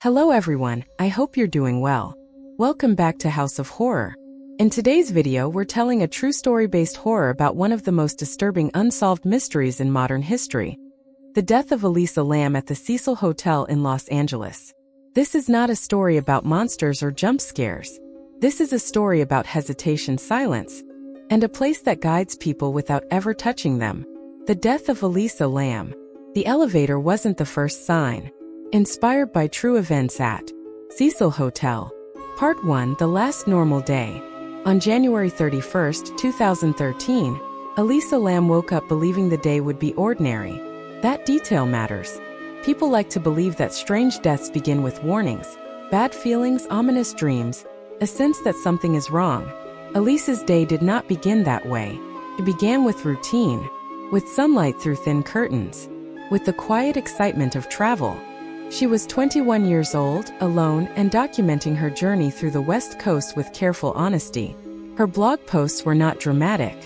Hello everyone, I hope you're doing well. Welcome back to House of Horror. In today's video, we're telling a true story-based horror about one of the most disturbing unsolved mysteries in modern history. The death of Elisa Lam at the Cecil Hotel in Los Angeles. This is not a story about monsters or jump scares. This is a story about hesitation, silence, and a place that guides people without ever touching them. The death of Elisa Lam. The elevator wasn't the first sign. Inspired by true events at Cecil Hotel. Part 1: The Last Normal Day. On January 31, 2013, Elisa Lam woke up believing the day would be ordinary. That detail matters. People like to believe that strange deaths begin with warnings, bad feelings, ominous dreams, a sense that something is wrong. Elisa's day did not begin that way. It began with routine, with sunlight through thin curtains, with the quiet excitement of travel. She was 21 years old, alone, and documenting her journey through the West Coast with careful honesty. Her blog posts were not dramatic.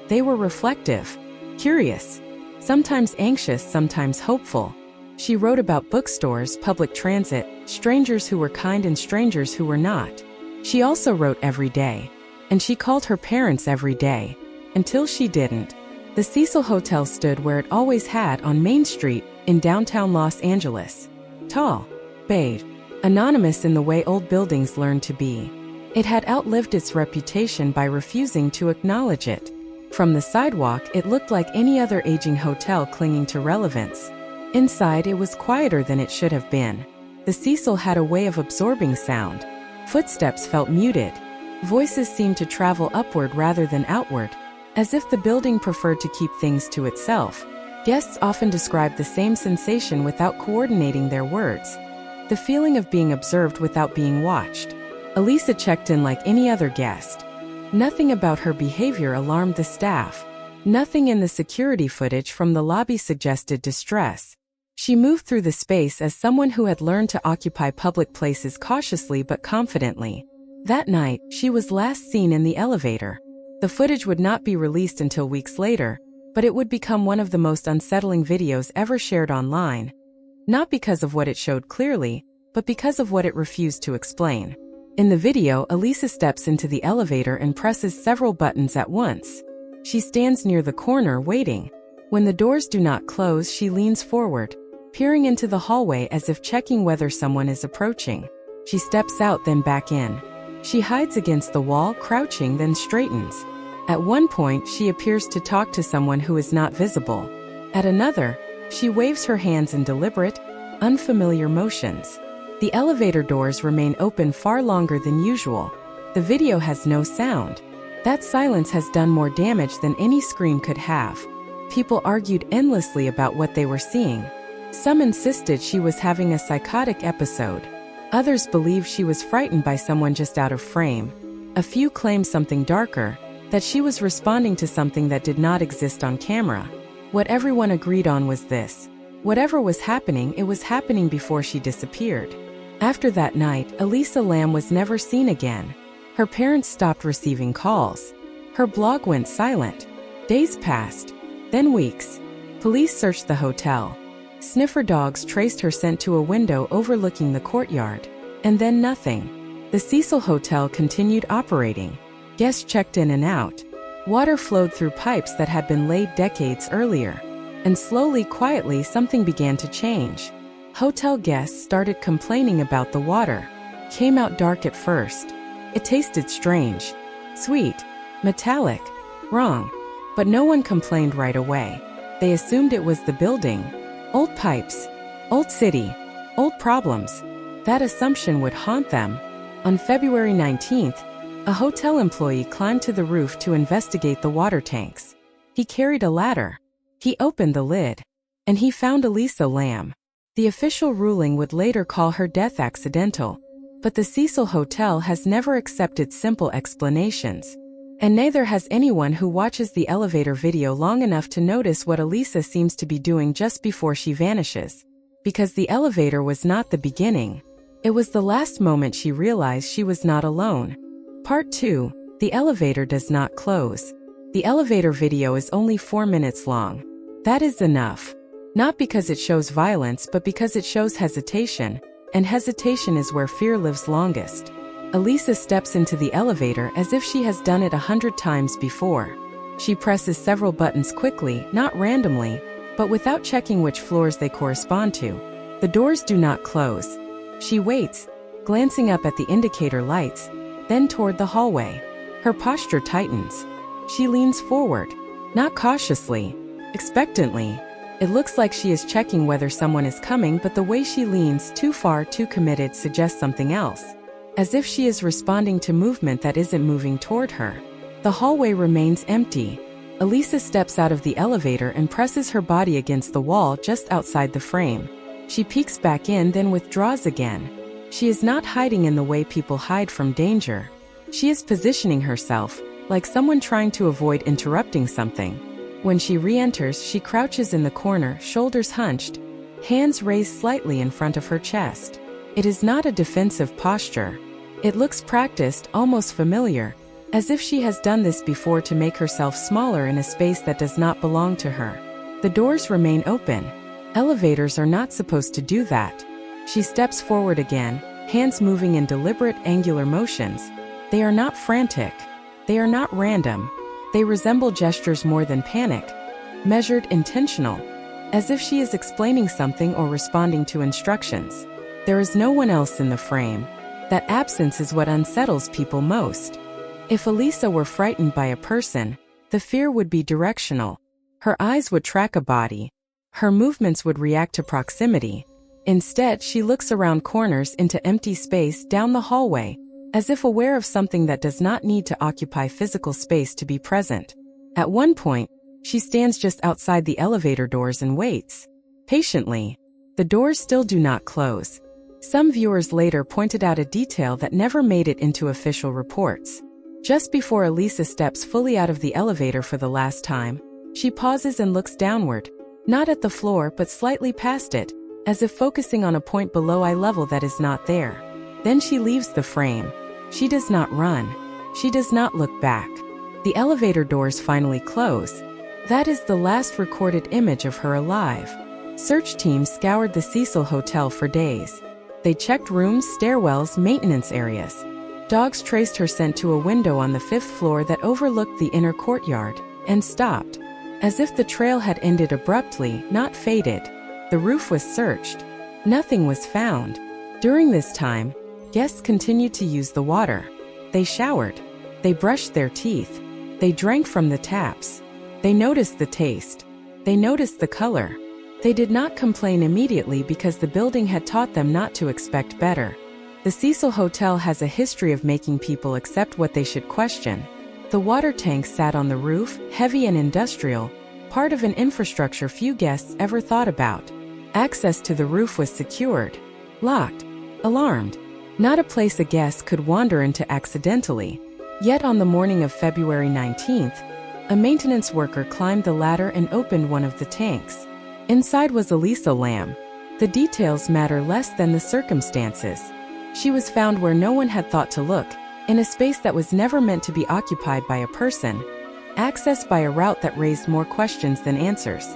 They were reflective, curious, sometimes anxious, sometimes hopeful. She wrote about bookstores, public transit, strangers who were kind and strangers who were not. She also wrote every day. And she called her parents every day. Until she didn't. The Cecil Hotel stood where it always had on Main Street, in downtown Los Angeles. Tall, beige, anonymous in the way old buildings learn to be. It had outlived its reputation by refusing to acknowledge it. From the sidewalk, it looked like any other aging hotel clinging to relevance. Inside, it was quieter than it should have been. The Cecil had a way of absorbing sound. Footsteps felt muted. Voices seemed to travel upward rather than outward, as if the building preferred to keep things to itself. Guests often described the same sensation without coordinating their words. The feeling of being observed without being watched. Elisa checked in like any other guest. Nothing about her behavior alarmed the staff. Nothing in the security footage from the lobby suggested distress. She moved through the space as someone who had learned to occupy public places cautiously but confidently. That night, she was last seen in the elevator. The footage would not be released until weeks later, but it would become one of the most unsettling videos ever shared online. Not because of what it showed clearly, but because of what it refused to explain. In the video, Elisa steps into the elevator and presses several buttons at once. She stands near the corner waiting. When the doors do not close, she leans forward, peering into the hallway as if checking whether someone is approaching. She steps out, then back in. She hides against the wall, crouching, then straightens. At one point, she appears to talk to someone who is not visible. At another, she waves her hands in deliberate, unfamiliar motions. The elevator doors remain open far longer than usual. The video has no sound. That silence has done more damage than any scream could have. People argued endlessly about what they were seeing. Some insisted she was having a psychotic episode. Others believed she was frightened by someone just out of frame. A few claimed something darker, that she was responding to something that did not exist on camera. What everyone agreed on was this: whatever was happening, it was happening before she disappeared. After that night, Elisa Lam was never seen again. Her parents stopped receiving calls. Her blog went silent. Days passed, then weeks. Police searched the hotel. Sniffer dogs traced her scent to a window overlooking the courtyard. And then nothing. The Cecil Hotel continued operating. Guests checked in and out. Water flowed through pipes that had been laid decades earlier. And slowly, quietly, something began to change. Hotel guests started complaining about the water. Came out dark at first. It tasted strange. Sweet. Metallic. Wrong. But no one complained right away. They assumed it was the building. Old pipes. Old city. Old problems. That assumption would haunt them. On February 19th, a hotel employee climbed to the roof to investigate the water tanks. He carried a ladder. He opened the lid. And he found Elisa Lam. The official ruling would later call her death accidental. But the Cecil Hotel has never accepted simple explanations. And neither has anyone who watches the elevator video long enough to notice what Elisa seems to be doing just before she vanishes. Because the elevator was not the beginning. It was the last moment she realized she was not alone. Part 2. The elevator does not close. The elevator video is only 4 minutes long. That is enough. Not because it shows violence, but because it shows hesitation, and hesitation is where fear lives longest. Elisa steps into the elevator as if she has done it 100 times before. She presses several buttons quickly, not randomly, but without checking which floors they correspond to. The doors do not close. She waits, glancing up at the indicator lights, then toward the hallway. Her posture tightens. She leans forward, not cautiously, expectantly. It looks like she is checking whether someone is coming, but the way she leans, too far, too committed, suggests something else. As if she is responding to movement that isn't moving toward her. The hallway remains empty. Elisa steps out of the elevator and presses her body against the wall just outside the frame. She peeks back in, then withdraws again. She is not hiding in the way people hide from danger. She is positioning herself, like someone trying to avoid interrupting something. When she re-enters, she crouches in the corner, shoulders hunched, hands raised slightly in front of her chest. It is not a defensive posture. It looks practiced, almost familiar, as if she has done this before to make herself smaller in a space that does not belong to her. The doors remain open. Elevators are not supposed to do that. She steps forward again, hands moving in deliberate, angular motions. They are not frantic. They are not random. They resemble gestures more than panic. Measured, intentional. As if she is explaining something or responding to instructions. There is no one else in the frame. That absence is what unsettles people most. If Elisa were frightened by a person, the fear would be directional. Her eyes would track a body. Her movements would react to proximity. Instead, she looks around corners into empty space down the hallway, as if aware of something that does not need to occupy physical space to be present. At one point, she stands just outside the elevator doors and waits. Patiently. The doors still do not close. Some viewers later pointed out a detail that never made it into official reports. Just before Elisa steps fully out of the elevator for the last time, she pauses and looks downward, not at the floor but slightly past it, as if focusing on a point below eye level that is not there. Then she leaves the frame. She does not run. She does not look back. The elevator doors finally close. That is the last recorded image of her alive. Search teams scoured the Cecil Hotel for days. They checked rooms, stairwells, maintenance areas. Dogs traced her scent to a window on the 5th floor that overlooked the inner courtyard, and stopped. As if the trail had ended abruptly, not faded. The roof was searched. Nothing was found. During this time, guests continued to use the water. They showered. They brushed their teeth. They drank from the taps. They noticed the taste. They noticed the color. They did not complain immediately because the building had taught them not to expect better. The Cecil Hotel has a history of making people accept what they should question. The water tank sat on the roof, heavy and industrial, part of an infrastructure few guests ever thought about. Access to the roof was secured, locked, alarmed. Not a place a guest could wander into accidentally. Yet on the morning of February 19th, a maintenance worker climbed the ladder and opened one of the tanks. Inside was Elisa Lam. The details matter less than the circumstances. She was found where no one had thought to look, in a space that was never meant to be occupied by a person, accessed by a route that raised more questions than answers.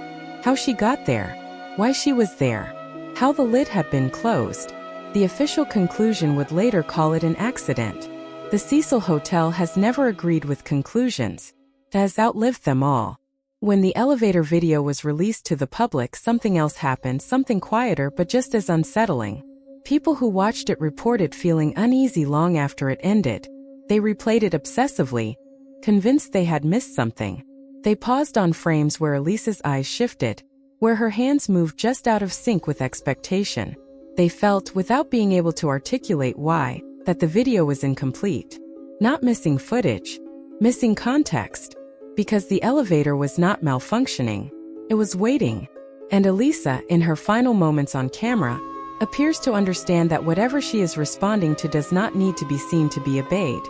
How she got there, why she was there, how the lid had been closed. The official conclusion would later call it an accident. The Cecil Hotel has never agreed with conclusions. It has outlived them all. When the elevator video was released to the public, something else happened, something quieter but just as unsettling. People who watched it reported feeling uneasy long after it ended. They replayed it obsessively, convinced they had missed something. They paused on frames where Elisa's eyes shifted, where her hands moved just out of sync with expectation. They felt, without being able to articulate why, that the video was incomplete. Not missing footage, missing context. Because the elevator was not malfunctioning. It was waiting. And Elisa, in her final moments on camera, appears to understand that whatever she is responding to does not need to be seen to be obeyed.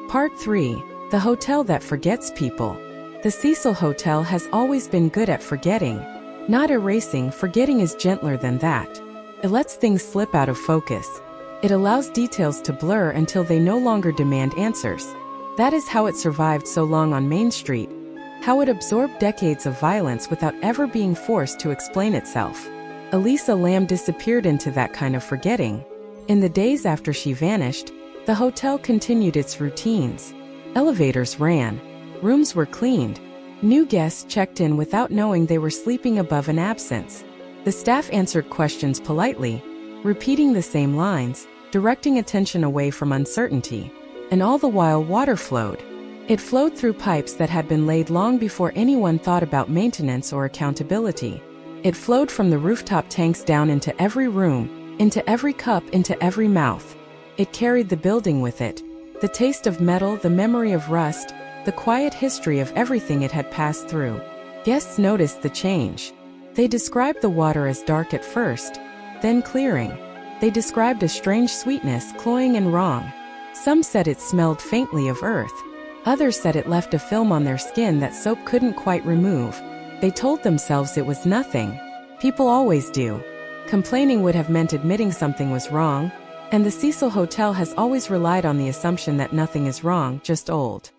Part 3. The Hotel That Forgets People. The Cecil Hotel has always been good at forgetting. Not erasing. Forgetting is gentler than that. It lets things slip out of focus. It allows details to blur until they no longer demand answers. That is how it survived so long on Main Street. How it absorbed decades of violence without ever being forced to explain itself. Elisa Lam disappeared into that kind of forgetting. In the days after she vanished, the hotel continued its routines. Elevators ran. Rooms were cleaned. New guests checked in without knowing they were sleeping above an absence. The staff answered questions politely, repeating the same lines, directing attention away from uncertainty. And all the while water flowed. It flowed through pipes that had been laid long before anyone thought about maintenance or accountability. It flowed from the rooftop tanks down into every room, into every cup, into every mouth. It carried the building with it. The taste of metal, the memory of rust, the quiet history of everything it had passed through. Guests noticed the change. They described the water as dark at first, then clearing. They described a strange sweetness, cloying and wrong. Some said it smelled faintly of earth. Others said it left a film on their skin that soap couldn't quite remove. They told themselves it was nothing. People always do. Complaining would have meant admitting something was wrong, and the Cecil Hotel has always relied on the assumption that nothing is wrong, just old.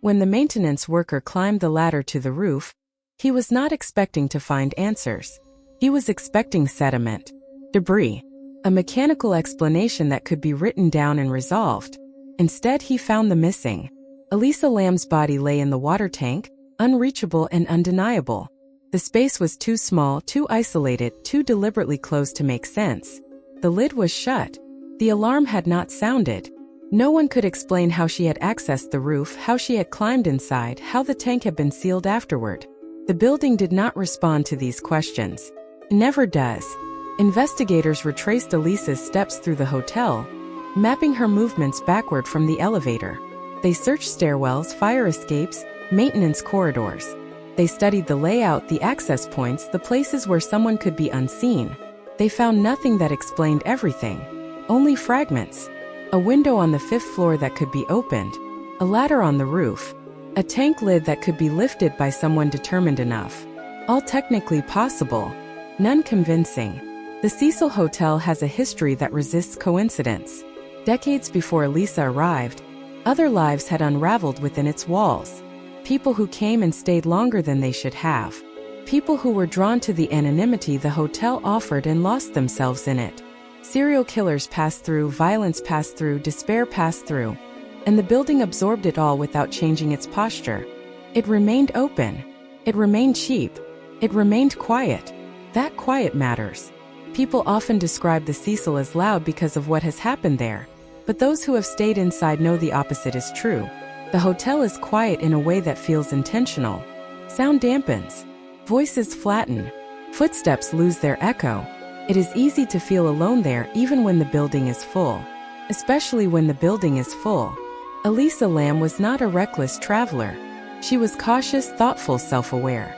When the maintenance worker climbed the ladder to the roof, he was not expecting to find answers. He was expecting sediment, debris, a mechanical explanation that could be written down and resolved. Instead, he found the missing. Elisa Lam's body lay in the water tank, unreachable and undeniable. The space was too small, too isolated, too deliberately closed to make sense. The lid was shut. The alarm had not sounded. No one could explain how she had accessed the roof, how she had climbed inside, how the tank had been sealed afterward. The building did not respond to these questions. It never does. Investigators retraced Elisa's steps through the hotel, mapping her movements backward from the elevator. They searched stairwells, fire escapes, maintenance corridors. They studied the layout, the access points, the places where someone could be unseen. They found nothing that explained everything. Only fragments. A window on the 5th floor that could be opened. A ladder on the roof. A tank lid that could be lifted by someone determined enough. All technically possible. None convincing. The Cecil Hotel has a history that resists coincidence. Decades before Elisa arrived, other lives had unraveled within its walls. People who came and stayed longer than they should have. People who were drawn to the anonymity the hotel offered and lost themselves in it. Serial killers passed through, violence passed through, despair passed through. And the building absorbed it all without changing its posture. It remained open. It remained cheap. It remained quiet. That quiet matters. People often describe the Cecil as loud because of what has happened there. But those who have stayed inside know the opposite is true. The hotel is quiet in a way that feels intentional. Sound dampens. Voices flatten. Footsteps lose their echo. It is easy to feel alone there even when the building is full. Especially when the building is full. Elisa Lam was not a reckless traveler. She was cautious, thoughtful, self-aware.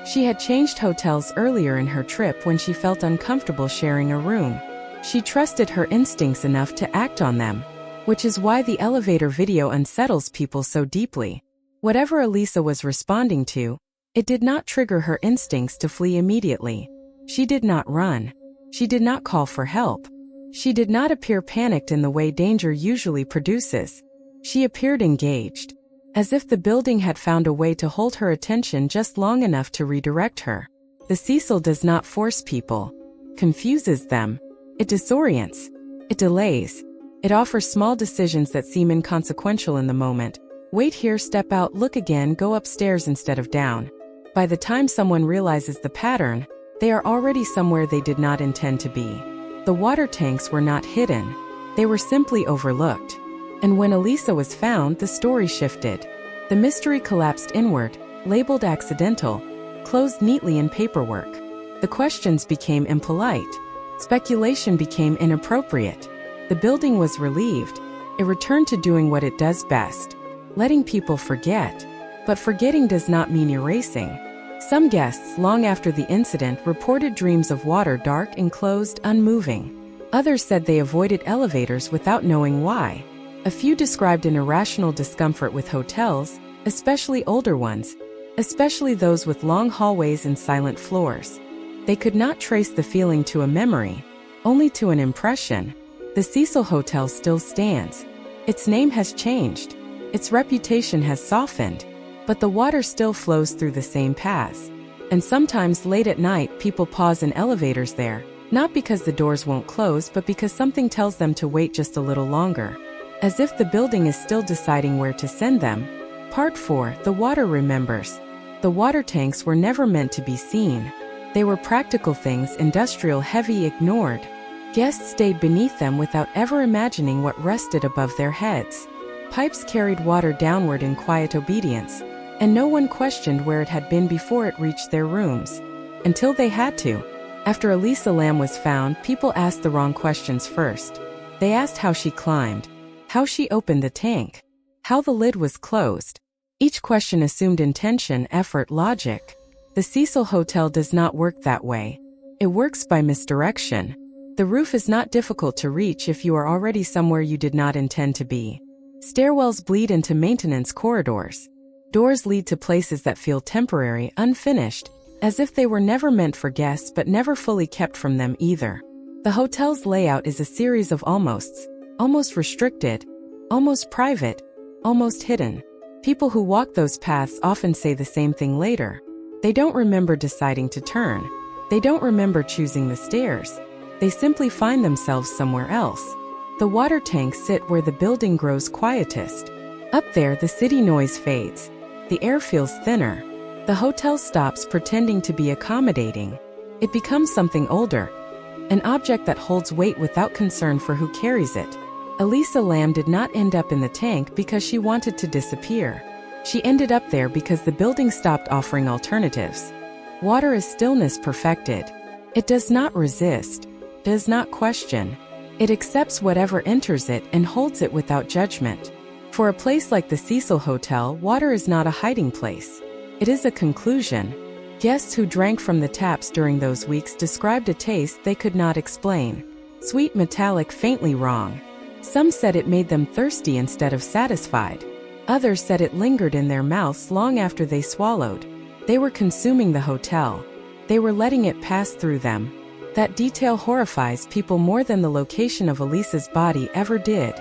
She had changed hotels earlier in her trip when she felt uncomfortable sharing a room. She trusted her instincts enough to act on them, which is why the elevator video unsettles people so deeply. Whatever Elisa was responding to, it did not trigger her instincts to flee immediately. She did not run. She did not call for help. She did not appear panicked in the way danger usually produces. She appeared engaged, as if the building had found a way to hold her attention just long enough to redirect her. The Cecil does not force people, confuses them. It disorients. It delays. It offers small decisions that seem inconsequential in the moment. Wait here, step out, look again, go upstairs instead of down. By the time someone realizes the pattern, they are already somewhere they did not intend to be. The water tanks were not hidden. They were simply overlooked. And when Elisa was found, the story shifted. The mystery collapsed inward, labeled accidental, closed neatly in paperwork. The questions became impolite. Speculation became inappropriate. The building was relieved. It returned to doing what it does best, letting people forget. But forgetting does not mean erasing. Some guests, long after the incident, reported dreams of water dark, enclosed, unmoving. Others said they avoided elevators without knowing why. A few described an irrational discomfort with hotels, especially older ones, especially those with long hallways and silent floors. They could not trace the feeling to a memory, only to an impression. The Cecil Hotel still stands. Its name has changed. Its reputation has softened. But the water still flows through the same paths. And sometimes late at night, people pause in elevators there, Not because the doors won't close, but because something tells them to wait just a little longer. As if the building is still deciding where to send them. Part 4. The water remembers. The water tanks were never meant to be seen. They were practical things, industrial, heavy, ignored. Guests stayed beneath them without ever imagining what rested above their heads. Pipes carried water downward in quiet obedience, and no one questioned where it had been before it reached their rooms. Until they had to. After Elisa Lam was found, people asked the wrong questions first. They asked how she climbed, how she opened the tank, how the lid was closed. Each question assumed intention, effort, logic. The Cecil Hotel does not work that way. It works by misdirection. The roof is not difficult to reach if you are already somewhere you did not intend to be. Stairwells bleed into maintenance corridors. Doors lead to places that feel temporary, unfinished, as if they were never meant for guests but never fully kept from them either. The hotel's layout is a series of almosts, almost restricted, almost private, almost hidden. People who walk those paths often say the same thing later. They don't remember deciding to turn. They don't remember choosing the stairs. They simply find themselves somewhere else. The water tanks sit where the building grows quietest. Up there, the city noise fades. The air feels thinner. The hotel stops pretending to be accommodating. It becomes something older. An object that holds weight without concern for who carries it. Elisa Lam did not end up in the tank because she wanted to disappear. She ended up there because the building stopped offering alternatives. Water is stillness perfected. It does not resist, does not question. It accepts whatever enters it and holds it without judgment. For a place like the Cecil Hotel, water is not a hiding place. It is a conclusion. Guests who drank from the taps during those weeks described a taste they could not explain. Sweet, metallic, faintly wrong. Some said it made them thirsty instead of satisfied. Others said it lingered in their mouths long after they swallowed. They were consuming the hotel. They were letting it pass through them. That detail horrifies people more than the location of Elisa's body ever did.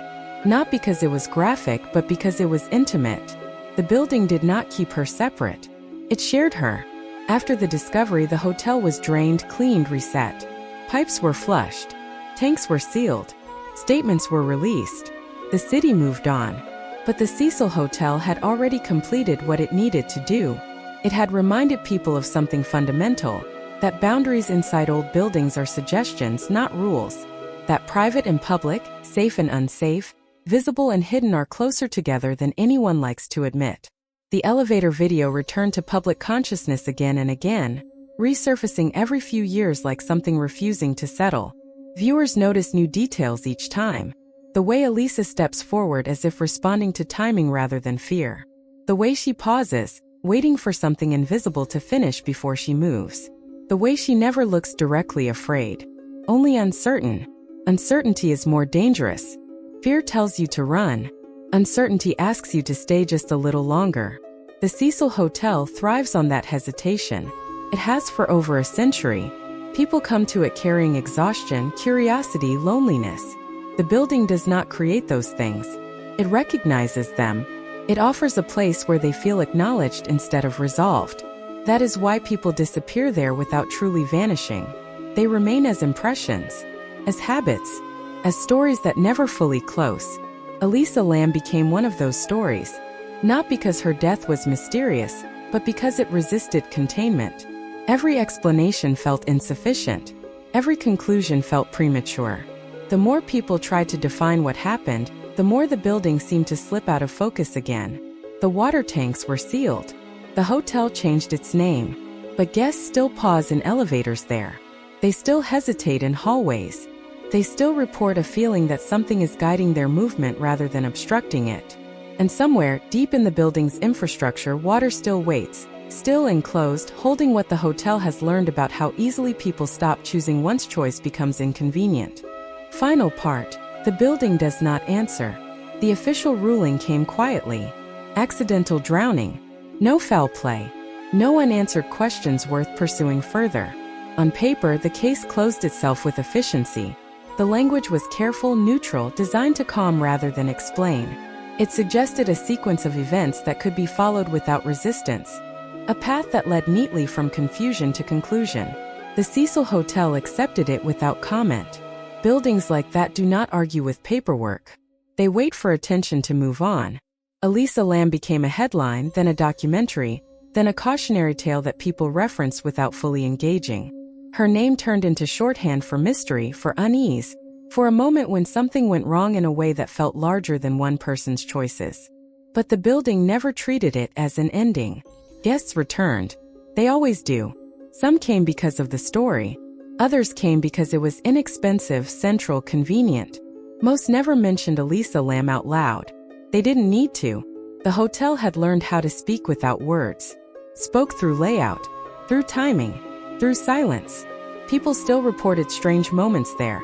Not because it was graphic, but because it was intimate. The building did not keep her separate. It shared her. After the discovery, the hotel was drained, cleaned, reset. Pipes were flushed. Tanks were sealed. Statements were released. The city moved on. But the Cecil Hotel had already completed what it needed to do. It had reminded people of something fundamental, that boundaries inside old buildings are suggestions, not rules. That private and public, safe and unsafe, visible and hidden are closer together than anyone likes to admit. The elevator video returned to public consciousness again and again, resurfacing every few years like something refusing to settle. Viewers notice new details each time. The way Elisa steps forward as if responding to timing rather than fear. The way she pauses, waiting for something invisible to finish before she moves. The way she never looks directly afraid. Only uncertain. Uncertainty is more dangerous. Fear tells you to run. Uncertainty asks you to stay just a little longer. The Cecil Hotel thrives on that hesitation. It has for over a century. People come to it carrying exhaustion, curiosity, loneliness. The building does not create those things. It recognizes them. It offers a place where they feel acknowledged instead of resolved. That is why people disappear there without truly vanishing. They remain as impressions, as habits, as stories that never fully close. Elisa Lam became one of those stories, not because her death was mysterious, but because it resisted containment. Every explanation felt insufficient. Every conclusion felt premature. The more people tried to define what happened, the more the building seemed to slip out of focus again. The water tanks were sealed. The hotel changed its name. But guests still pause in elevators there. They still hesitate in hallways. They still report a feeling that something is guiding their movement rather than obstructing it. And somewhere, deep in the building's infrastructure, water still waits, still enclosed, holding what the hotel has learned about how easily people stop choosing once choice becomes inconvenient. Final part. The building does not answer. The official ruling came quietly. Accidental drowning. No foul play. No unanswered questions worth pursuing further. On paper, the case closed itself with efficiency. The language was careful, neutral, designed to calm rather than explain. It suggested a sequence of events that could be followed without resistance. A path that led neatly from confusion to conclusion. The The Cecil Hotel accepted it without comment. Buildings like that do not argue with paperwork. They wait for attention to move on. Elisa Lam became a headline, then a documentary, then a cautionary tale that people reference without fully engaging. Her name turned into shorthand for mystery, for unease, for a moment when something went wrong in a way that felt larger than one person's choices. But the building never treated it as an ending. Guests returned. They always do. Some came because of the story. Others came because it was inexpensive, central, convenient. Most never mentioned Elisa Lam out loud. They didn't need to. The hotel had learned how to speak without words. Spoke through layout, through timing, through silence. People still reported strange moments there.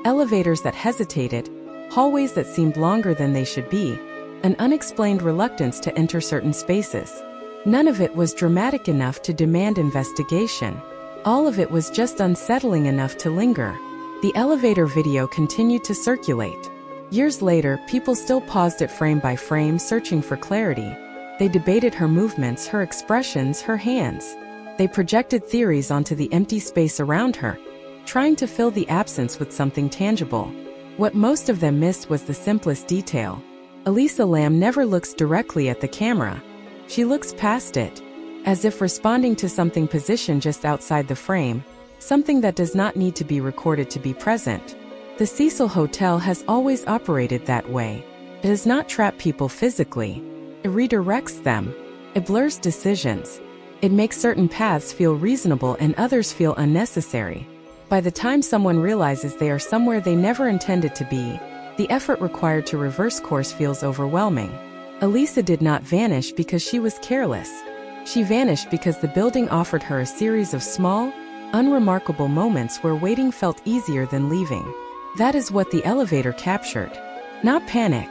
Elevators that hesitated, hallways that seemed longer than they should be, an unexplained reluctance to enter certain spaces. None of it was dramatic enough to demand investigation. All of it was just unsettling enough to linger. The elevator video continued to circulate. Years later, people still paused it frame by frame, searching for clarity. They debated her movements, her expressions, her hands. They projected theories onto the empty space around her, trying to fill the absence with something tangible. What most of them missed was the simplest detail. Elisa Lam never looks directly at the camera. She looks past it, as if responding to something positioned just outside the frame, something that does not need to be recorded to be present. The Cecil Hotel has always operated that way. It does not trap people physically. It redirects them. It blurs decisions. It makes certain paths feel reasonable and others feel unnecessary. By the time someone realizes they are somewhere they never intended to be, the effort required to reverse course feels overwhelming. Elisa did not vanish because she was careless. She vanished because the building offered her a series of small, unremarkable moments where waiting felt easier than leaving. That is what the elevator captured. Not panic,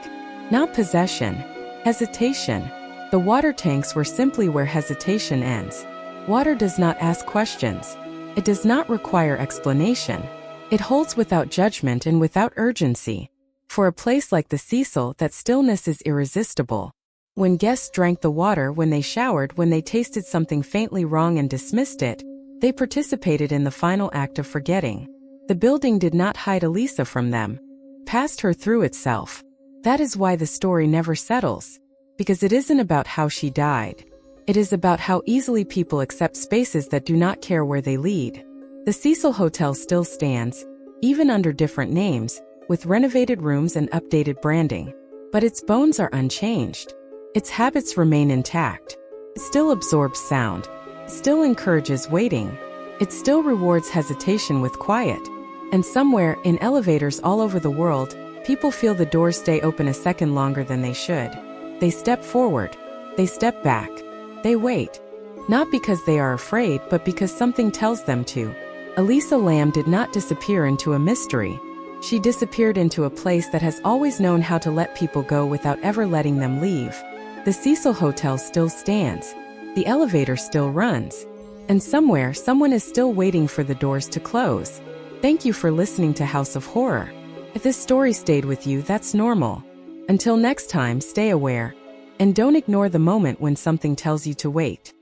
not possession, hesitation. The water tanks were simply where hesitation ends. Water does not ask questions. It does not require explanation. It holds without judgment and without urgency. For a place like the Cecil, that stillness is irresistible. When guests drank the water, when they showered, when they tasted something faintly wrong and dismissed it, they participated in the final act of forgetting. The building did not hide Elisa from them, passed her through itself. That is why the story never settles. Because it isn't about how she died. It is about how easily people accept spaces that do not care where they lead. The Cecil Hotel still stands, even under different names, with renovated rooms and updated branding. But its bones are unchanged. Its habits remain intact. It still absorbs sound. It still encourages waiting. It still rewards hesitation with quiet. And somewhere, in elevators all over the world, people feel the doors stay open a second longer than they should. They step forward. They step back. They wait. Not because they are afraid, but because something tells them to. Elisa Lam did not disappear into a mystery. She disappeared into a place that has always known how to let people go without ever letting them leave. The Cecil Hotel still stands. The elevator still runs. And somewhere, someone is still waiting for the doors to close. Thank you for listening to House of Horror. If this story stayed with you, that's normal. Until next time, stay aware. And don't ignore the moment when something tells you to wait.